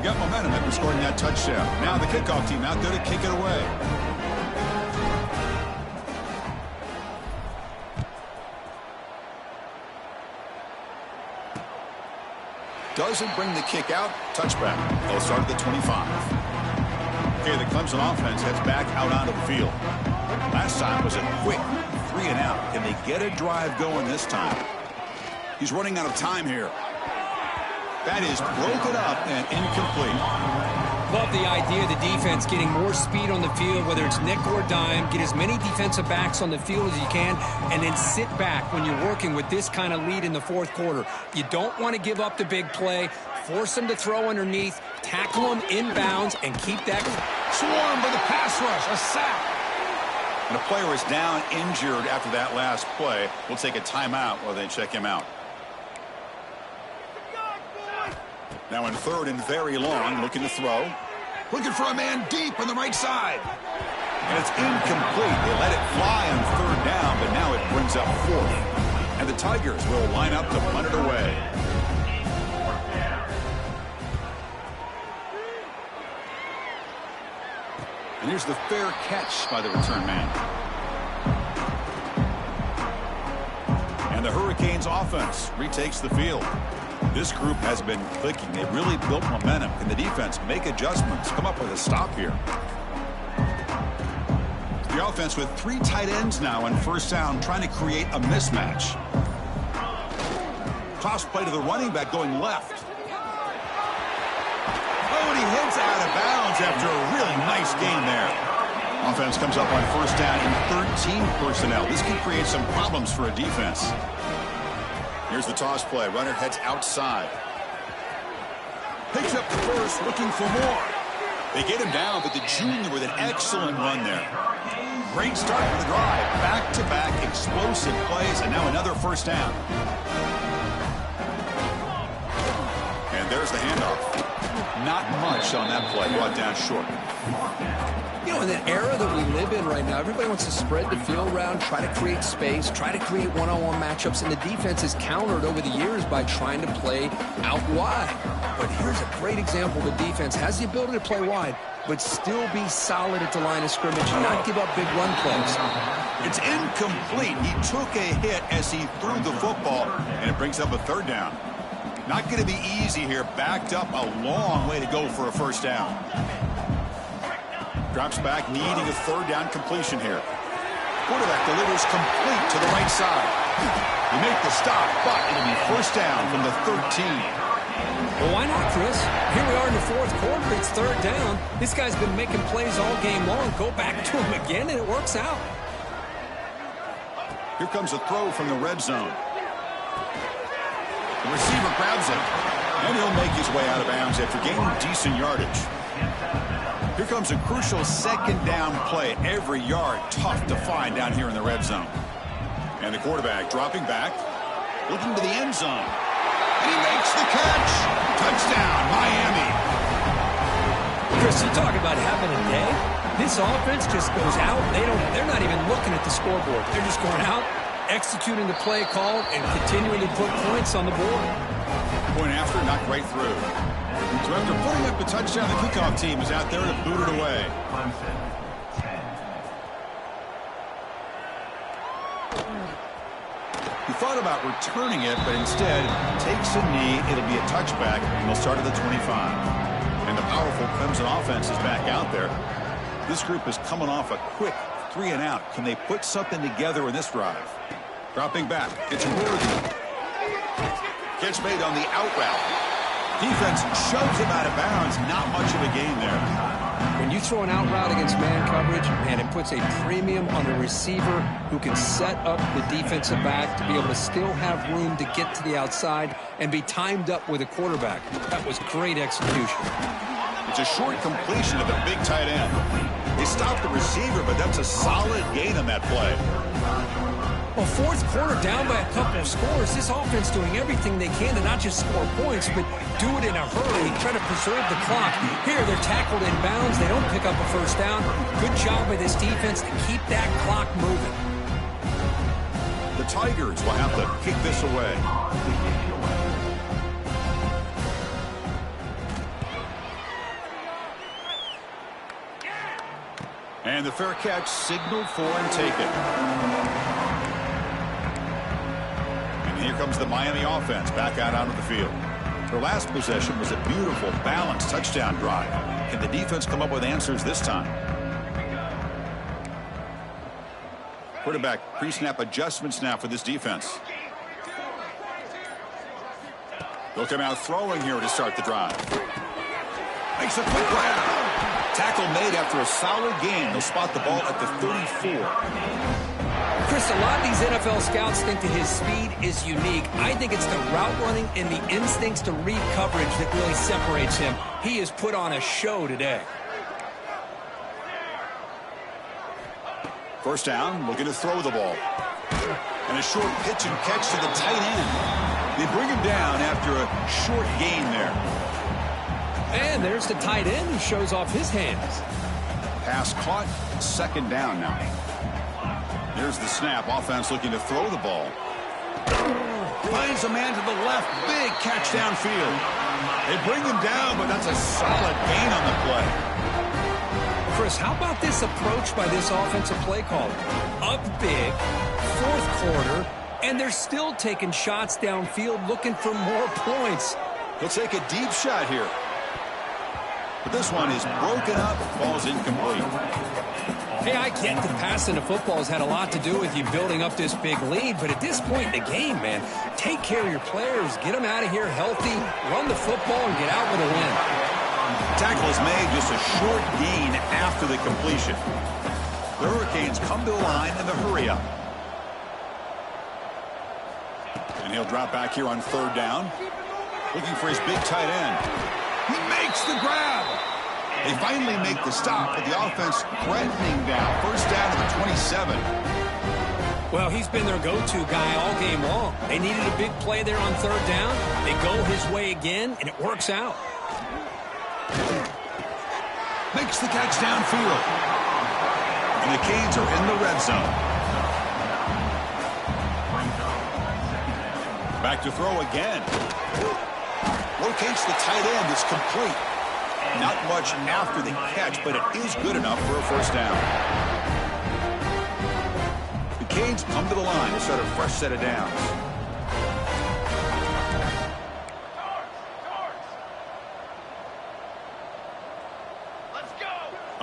Got momentum after scoring that touchdown. Now the kickoff team out there to kick it away. Doesn't bring the kick out. Touchback. They'll start at the 25. Okay, the Clemson offense heads back out onto the field. Last time was a quick 3 and out. Can they get a drive going this time? He's running out of time here. That is broken up and incomplete. Love the idea of the defense getting more speed on the field, whether it's nickel or dime. Get as many defensive backs on the field as you can, and then sit back when you're working with this kind of lead in the 4th quarter. You don't want to give up the big play. Force them to throw underneath, tackle them inbounds, and keep that swarm for the pass rush. A sack. And a player is down injured after that last play. We'll take a timeout while they check him out. Now in 3rd and very long, looking to throw. Looking for a man deep on the right side. And it's incomplete. They let it fly on 3rd down, but now it brings up 4th. And the Tigers will line up to punt it away. And here's the fair catch by the return man. And the Hurricanes offense retakes the field. This group has been clicking. They really built momentum. Can the defense make adjustments? Come up with a stop here. The offense with 3 tight ends now on 1st down, trying to create a mismatch. Toss play to the running back going left. Oh, and he hits out of bounds after a really nice gain there. Offense comes up on 1st down in 13 personnel. This can create some problems for a defense. Here's the toss play. Runner heads outside. Picks up the first, looking for more. They get him down, but the junior with an excellent run there. Great start for the drive. Back-to-back explosive plays, and now another 1st down. And there's the handoff. Not much on that play. Brought down short. You know, in the era that we live in right now, everybody wants to spread the field around, try to create space, try to create one-on-one matchups, and the defense is countered over the years by trying to play out wide. But here's a great example. The defense has the ability to play wide, but still be solid at the line of scrimmage and not give up big run plays. It's incomplete. He took a hit as he threw the football, and it brings up a 3rd down. Not going to be easy here. Backed up a long way to go for a first down. Drops back, needing a third down completion here. Quarterback delivers complete to the right side. You make the stop, but it'll be first down from the 13. Well, why not, Chris? Here we are in the fourth quarter. It's third down. This guy's been making plays all game long. Go back to him again, and it works out. Here comes a throw from the red zone. The receiver grabs it, and he'll make his way out of bounds after gaining decent yardage. Here comes a crucial second down play. Every yard tough to find down here in the red zone. And the quarterback dropping back, looking to the end zone. And he makes the catch. Touchdown, Miami. Chris, you talk about having a day. This offense just goes out. They're not even looking at the scoreboard. They're just going out, executing the play call, and continuing to put points on the board. Point after, knocked right through. So after putting up the touchdown, the kickoff team is out there to boot it away. Clemson, 10. He thought about returning it, but instead takes a knee. It'll be a touchback, and they'll start at the 25. And the powerful Clemson offense is back out there. This group is coming off a quick 3-and-out. Can they put something together in this drive? Dropping back, it's Worthy. Catch made on the out route. Defense shoves him out of bounds. Not much of a gain there. When you throw an out route against man coverage, man, it puts a premium on the receiver who can set up the defensive back to be able to still have room to get to the outside and be timed up with a quarterback. That was great execution. It's a short completion to the big tight end. They stopped the receiver, but that's a solid gain on that play. Well, fourth quarter down by a couple of scores. This offense doing everything they can to not just score points, but do it in a hurry, try to preserve the clock. Here, they're tackled in bounds. They don't pick up a first down. Good job by this defense to keep that clock moving. The Tigers will have to kick this away. And the fair catch signaled for and taken. Here comes the Miami offense back out onto the field. Their last possession was a beautiful, balanced touchdown drive. Can the defense come up with answers this time? Quarterback pre-snap adjustments now for this defense. They'll come out throwing here to start the drive. Makes a quick grab. Tackle made after a solid gain. They'll spot the ball at the 34. Chris, a lot of these NFL scouts think that his speed is unique. I think it's the route running and the instincts to read coverage that really separates him. He has put on a show today. First down, looking to throw the ball. And a short pitch and catch to the tight end. They bring him down after a short gain there. And there's the tight end who shows off his hands. Pass caught, second down now. Here's the snap. Offense looking to throw the ball. Finds a man to the left. Big catch downfield. They bring him down, but that's a solid gain on the play. Chris, how about this approach by this offensive play caller? Up big, fourth quarter, and they're still taking shots downfield looking for more points. He'll take a deep shot here. But this one is broken up, falls incomplete. Hey, I get that passing the football has had a lot to do with you building up this big lead, but at this point in the game, man, take care of your players, get them out of here healthy, run the football, and get out with a win. Tackle is made, just a short gain after the completion. The Hurricanes come to the line in the hurry up. And he'll drop back here on third down, looking for his big tight end. He makes the grab. They finally make the stop, but the offense threatening down. First down to the 27. Well, he's been their go-to guy all game long. They needed a big play there on third down. They go his way again, and it works out. Makes the catch downfield. And the Canes are in the red zone. Back to throw again. Locates the tight end. It's complete. Not much after the catch, but it is good enough for a first down. The Canes come to the line to start a fresh set of downs.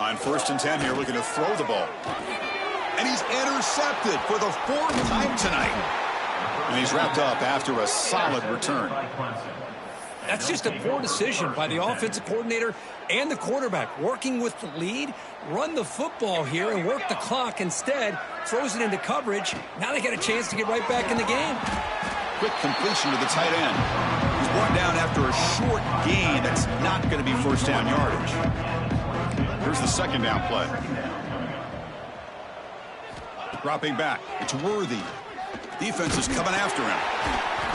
On 1st and 10 here, looking to throw the ball. And he's intercepted for the 4th time tonight. And he's wrapped up after a solid return. That's just a poor decision by the offensive coordinator and the quarterback. Working with the lead, run the football here and work the clock. Instead, throws it into coverage. Now they get a chance to get right back in the game. Quick completion to the tight end. He's brought down after a short gain. That's not going to be first down yardage. Here's the second down play. Dropping back. It's Worthy. Defense is coming after him.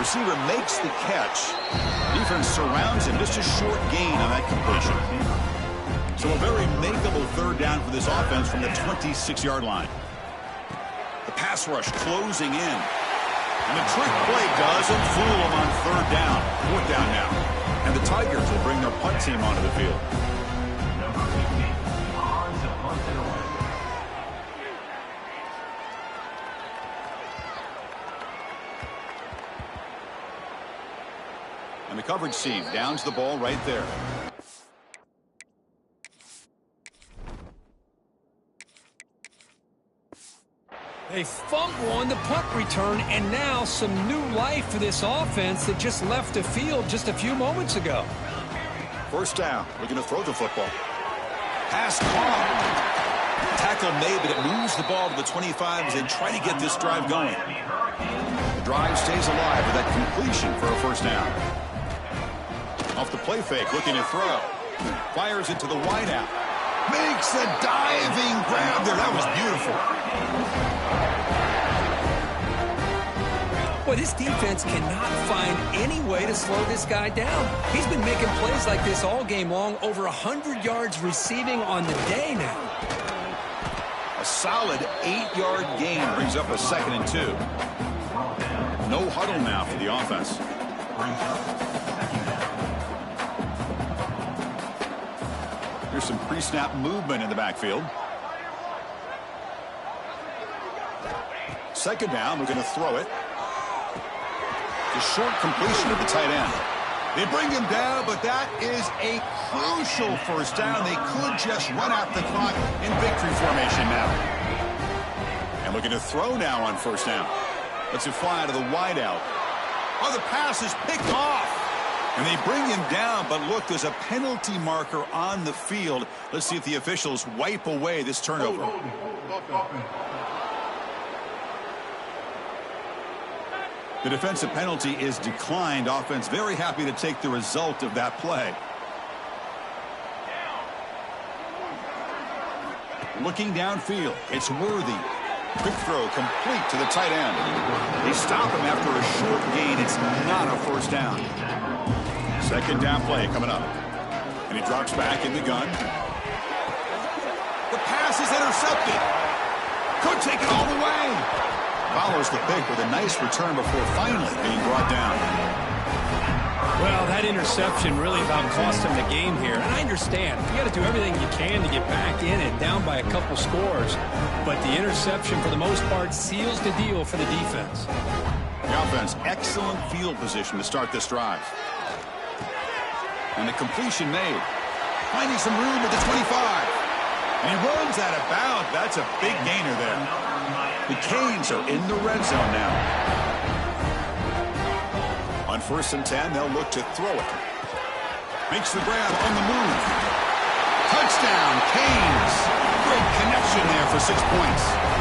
Receiver makes the catch. Defense surrounds him. Just a short gain on that completion. So a very makeable third down for this offense from the 26-yard line. The pass rush closing in. And the trick play doesn't fool them on third down. 4th down now. And the Tigers will bring their punt team onto the field. And the coverage team downs the ball right there. They fumble on the punt return, and now some new life for this offense that just left the field just a few moments ago. 1st down, looking to throw the football. Pass caught. Tackle made, but it moves the ball to the 25 as they try to get this drive going. The drive stays alive with that completion for a 1st down. Off the play fake, looking to throw. Fires it to the wideout. Makes a diving grab there. That was beautiful. Boy, this defense cannot find any way to slow this guy down. He's been making plays like this all game long, over 100 yards receiving on the day now. A solid 8-yard gain brings up a 2nd and 2. No huddle now for the offense. Here's some pre-snap movement in the backfield. 2nd down, we're going to throw it. The short completion of the tight end. They bring him down, but that is a crucial 1st down. They could just run out the clock in victory formation now. And looking to throw now on 1st down. Lets it fly to the wideout. Oh, the pass is picked off. And they bring him down, but look, there's a penalty marker on the field. Let's see if the officials wipe away this turnover. The defensive penalty is declined. Offense very happy to take the result of that play. Looking downfield, it's Worthy. Quick throw complete to the tight end. They stop him after a short gain. It's not a 1st down. 2nd down play coming up. And he drops back in the gun. The pass is intercepted. Could take it all the way. Follows the pick with a nice return before finally being brought down. Well, that interception really about cost him the game here. And I understand. You got to do everything you can to get back in and down by a couple scores. But the interception, for the most part, seals the deal for the defense. The offense, excellent field position to start this drive. And the completion made. Finding some room at the 25. And he runs out of bounds. That's a big gainer there. The Canes are in the red zone now. On 1st and 10, they'll look to throw it. Makes the grab on the move. Touchdown, Canes. Great connection there for 6 points.